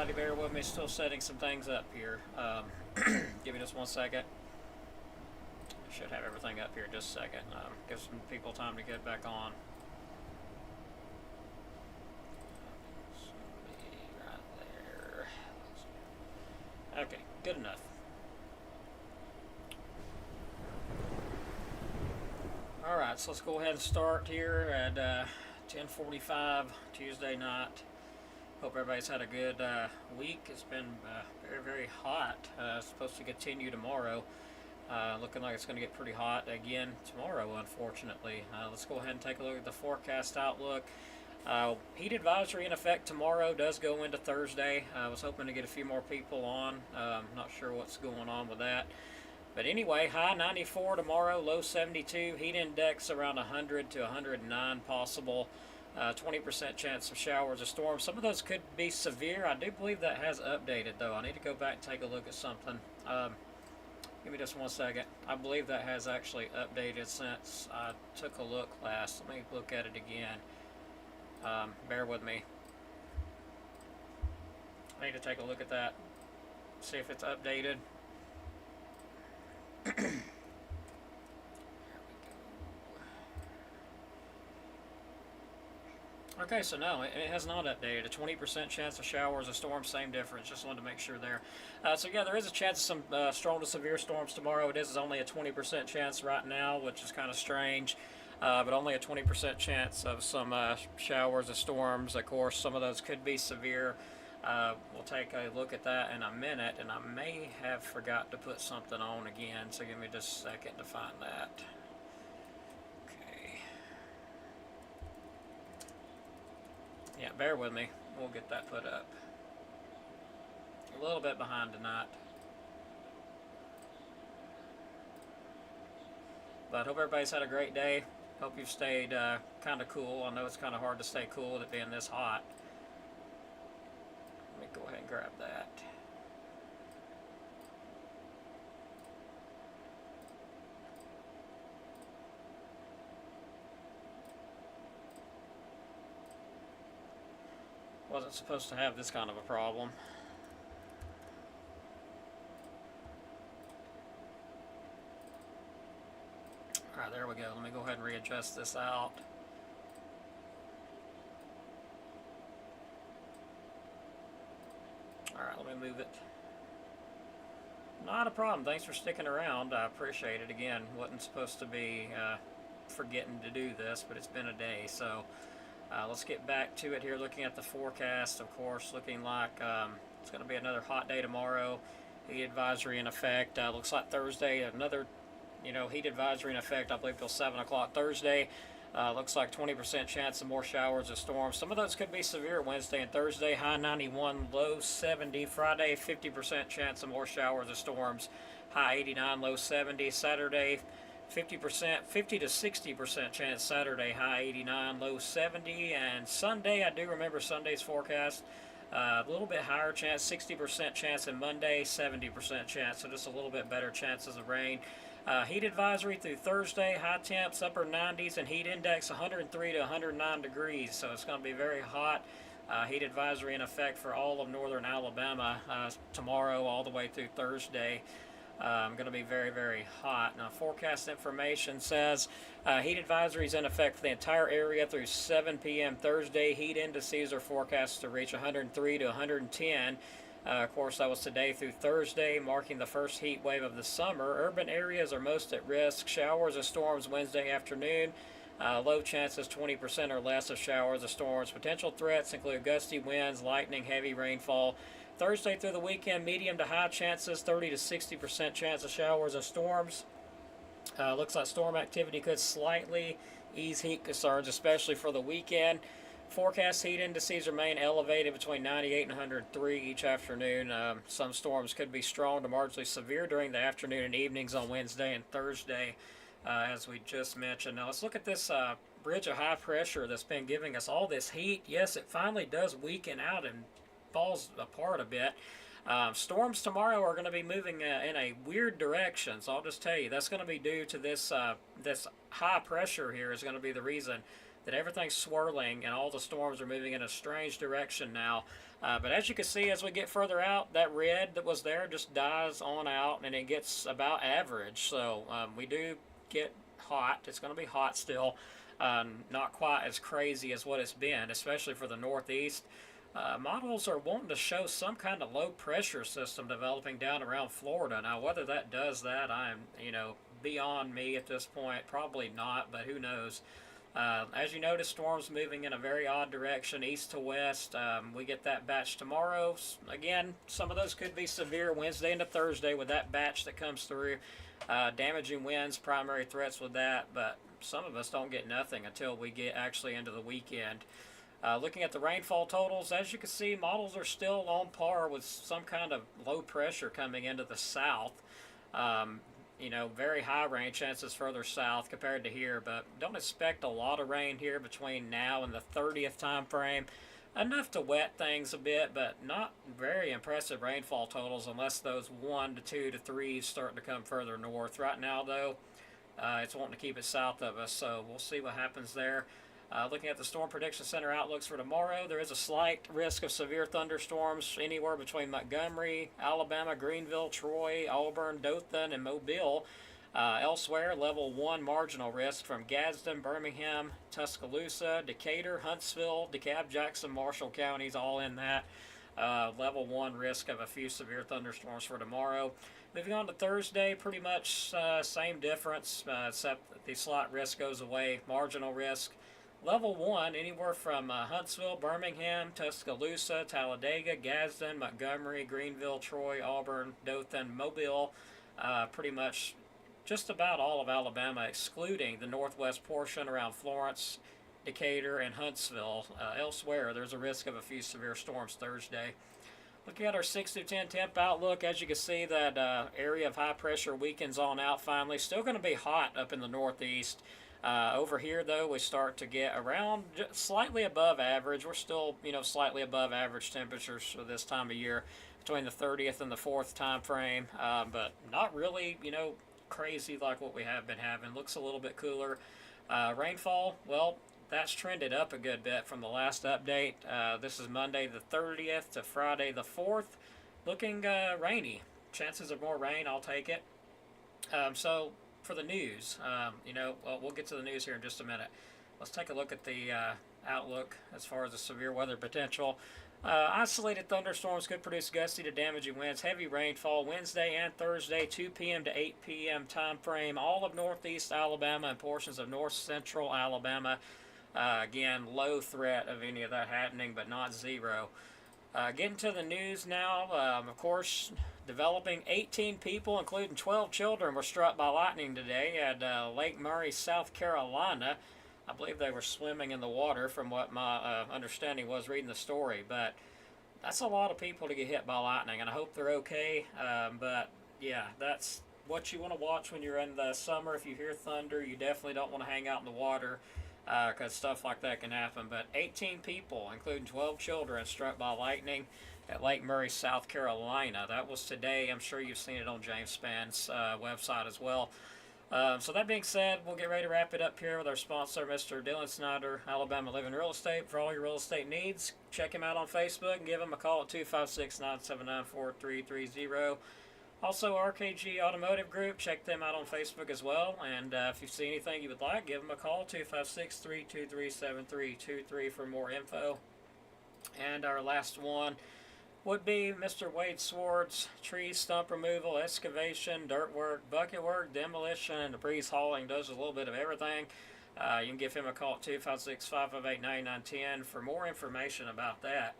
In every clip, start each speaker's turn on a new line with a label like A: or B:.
A: everybody. Bear with me. Still setting some things up here. Give me just 1 second. Should have everything up here in just a second. Give some people time to get back on. Right there. Okay, good enough. All right, so let's go ahead and start here at 10:45 Tuesday night. Hope everybody's had a good week. It's been very, very hot. It's supposed to continue tomorrow. Looking like it's going to get pretty hot again tomorrow, unfortunately. Let's go ahead and take a look at the forecast outlook. Heat advisory in effect tomorrow, does go into Thursday. I was hoping to get a few more people on. Not sure what's going on with that. But anyway, high 94 tomorrow, low 72. Heat index around 100 to 109 possible. 20% chance of showers or storms. Some of those could be severe. I do believe that has updated, though. I need to go back and take a look at something. Give me just 1 second. I believe that has actually updated since I took a look last. Let me look at it again. Bear with me. I need to take a look at that, see if it's updated. Okay, so no, it has not updated. A 20% chance of showers or storms, same difference. Just wanted to make sure there. So yeah, there is a chance of some strong to severe storms tomorrow. It is only a 20% chance right now, which is kind of strange. But only a 20% chance of some showers or storms. Of course, some of those could be severe. We'll take a look at that in a minute, and I may have forgot to put something on again, so give me just a second to find that. Okay. Yeah, bear with me. We'll get that put up. A little bit behind tonight. But hope everybody's had a great day. Hope you've stayed kind of cool. I know it's kind of hard to stay cool with it being this hot. Let me go ahead and grab that. Wasn't supposed to have this kind of a problem. Alright, there we go. Let me go ahead and readjust this out. Alright, let me move it. Not a problem. Thanks for sticking around. I appreciate it. Again, wasn't supposed to be forgetting to do this, but it's been a day. So let's get back to it here. Looking at the forecast, of course, looking like it's going to be another hot day tomorrow. Heat advisory in effect. Looks like Thursday, another heat advisory in effect, I believe, till 7 o'clock Thursday. Looks like 20% chance of more showers or storms. Some of those could be severe Wednesday and Thursday. High 91, low 70. Friday, 50% chance of more showers or storms. High 89, low 70. Saturday, 50 to 60% chance Saturday. High 89, low 70. And Sunday, I do remember Sunday's forecast. A little bit higher chance, 60% chance, and Monday, 70% chance. So just a little bit better chances of rain. Heat advisory through Thursday, high temps, upper 90s, and heat index 103 to 109 degrees. So it's going to be very hot. Heat advisory in effect for all of northern Alabama tomorrow all the way through Thursday. Going to be very, very hot. Now, forecast information says heat advisory is in effect for the entire area through 7 p.m. Thursday. Heat indices are forecast to reach 103 to 110. Of course, that was today through Thursday, marking the first heat wave of the summer. Urban areas are most at risk. Showers or storms Wednesday afternoon. Low chances 20% or less of showers or storms. Potential threats include gusty winds, lightning, heavy rainfall. Thursday through the weekend, medium to high chances, 30 to 60% chance of showers or storms. Looks like storm activity could slightly ease heat concerns, especially for the weekend. Forecast heat indices remain elevated between 98 and 103 each afternoon. Some storms could be strong to marginally severe during the afternoon and evenings on Wednesday and Thursday, as we just mentioned. Now let's look at this bridge of high pressure that's been giving us all this heat. Yes, it finally does weaken out and falls apart a bit. Storms tomorrow are going to be moving in a weird direction, so I'll just tell you that's going to be due to this high pressure here is going to be the reason that everything's swirling and all the storms are moving in a strange direction now. But as you can see, as we get further out, that red that was there just dies on out and it gets about average. So we do get hot. It's going to be hot still, not quite as crazy as what it's been, especially for the Northeast. Models are wanting to show some kind of low pressure system developing down around Florida. Now, whether that does that, I'm, beyond me at this point. Probably not, but who knows. As you notice, storms moving in a very odd direction, east to west. We get that batch tomorrow. Again, some of those could be severe Wednesday into Thursday with that batch that comes through. Damaging winds, primary threats with that, but some of us don't get nothing until we get actually into the weekend. Looking at the rainfall totals, as you can see, models are still on par with some kind of low pressure coming into the south. Very high rain chances further south compared to here, but don't expect a lot of rain here between now and the 30th time frame. Enough to wet things a bit, but not very impressive rainfall totals unless those 1 to 2 to 3s starting to come further north. Right now, though, it's wanting to keep it south of us, so we'll see what happens there. Looking at the Storm Prediction Center outlooks for tomorrow, there is a slight risk of severe thunderstorms anywhere between Montgomery, Alabama, Greenville, Troy, Auburn, Dothan, and Mobile. Elsewhere, level 1 marginal risk from Gadsden, Birmingham, Tuscaloosa, Decatur, Huntsville, DeKalb, Jackson, Marshall counties, all in that. Level 1 risk of a few severe thunderstorms for tomorrow. Moving on to Thursday, pretty much same difference, except that the slight risk goes away. Marginal risk. Level 1, anywhere from Huntsville, Birmingham, Tuscaloosa, Talladega, Gadsden, Montgomery, Greenville, Troy, Auburn, Dothan, Mobile, pretty much just about all of Alabama, excluding the northwest portion around Florence, Decatur, and Huntsville. Elsewhere, there's a risk of a few severe storms Thursday. Looking at our 6 to 10 temp outlook, as you can see, that area of high pressure weakens on out finally. Still going to be hot up in the northeast. Over here, though, we start to get around slightly above average. We're still, slightly above average temperatures for this time of year between the 30th and the 4th time frame, but not really, crazy like what we have been having. Looks a little bit cooler. Rainfall, well, that's trended up a good bit from the last update. This is Monday the 30th to Friday the 4th. Looking rainy. Chances of more rain, I'll take it. So for the news, we'll get to the news here in just a minute. Let's take a look at the outlook as far as the severe weather potential. Isolated thunderstorms could produce gusty to damaging winds, heavy rainfall Wednesday and Thursday, 2 p.m. to 8 p.m. time frame, all of northeast Alabama and portions of north central Alabama. Again, low threat of any of that happening, but not zero. Getting to the news now, of course, developing 18 people, including 12 children, were struck by lightning today at Lake Murray, South Carolina. I believe they were swimming in the water from what my understanding was reading the story, but that's a lot of people to get hit by lightning, and I hope they're okay. But yeah, that's what you want to watch when you're in the summer. If you hear thunder, you definitely don't want to hang out in the water because stuff like that can happen. But 18 people, including 12 children, struck by lightning at Lake Murray, South Carolina. That was today. I'm sure you've seen it on James Spann's website as well. So that being said, we'll get ready to wrap it up here with our sponsor, Mr. Dylan Snyder, Alabama Living Real Estate. For all your real estate needs, check him out on Facebook and give him a call at 256-979-4330. Also, RKG Automotive Group, check them out on Facebook as well. And if you see anything you would like, give them a call, 256-323-7323 for more info. And our last one would be Mr. Wade Swartz, tree stump removal, excavation, dirt work, bucket work, demolition, and debris hauling. Does a little bit of everything. You can give him a call at 256-558-9910 for more information about that.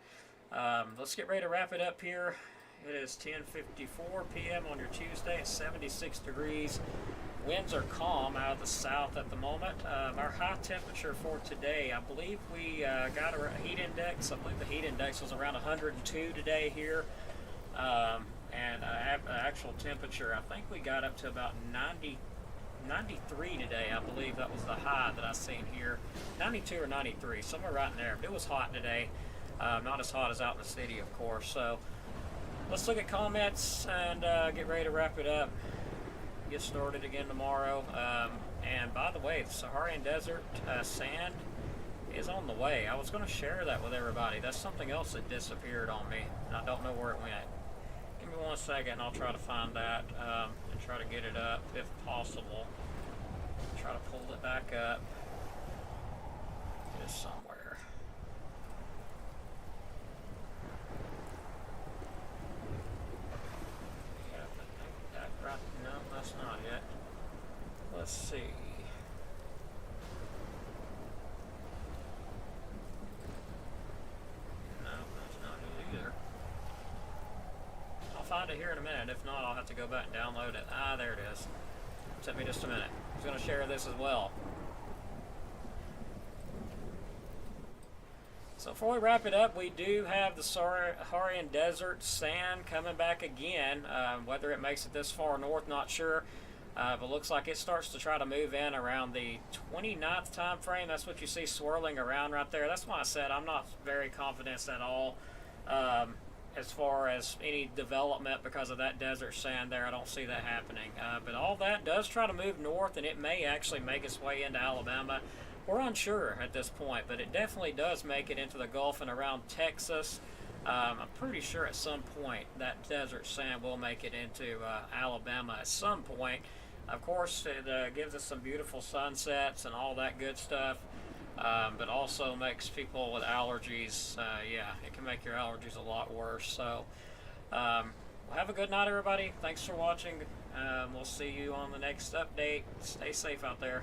A: Let's get ready to wrap it up here. It is 10:54 p.m. on your Tuesday. It's 76 degrees. Winds are calm out of the south at the moment. Our high temperature for today, I believe we got a heat index. I believe the heat index was around 102 today here. And actual temperature, I think we got up to about 93 today. I believe that was the high that I seen here. 92 or 93, somewhere right in there. But it was hot today. Not as hot as out in the city, of course. So let's look at comments and get ready to wrap it up. Get started again tomorrow. And by the way, the Saharan Desert sand is on the way. I was going to share that with everybody. That's something else that disappeared on me, and I don't know where it went. Give me 1 second, and I'll try to find that and try to get it up if possible. Try to pull it back up. It is somewhere. Yeah, that right. No, that's not it. Let's see. No, that's not it either. I'll find it here in a minute. If not, I'll have to go back and download it. Ah, there it is. Took me just a minute. I was going to share this as well. So before we wrap it up, we do have the Saharan Desert sand coming back again. Whether it makes it this far north, not sure. But looks like it starts to try to move in around the 29th time frame. That's what you see swirling around right there. That's why I said I'm not very confident at all as far as any development because of that desert sand there. I don't see that happening. But all that does try to move north, and it may actually make its way into Alabama. We're unsure at this point, but it definitely does make it into the Gulf and around Texas. I'm pretty sure at some point that desert sand will make it into Alabama at some point. Of course, it gives us some beautiful sunsets and all that good stuff, but also makes people with allergies, yeah, it can make your allergies a lot worse. So, have a good night, everybody. Thanks for watching. We'll see you on the next update. Stay safe out there.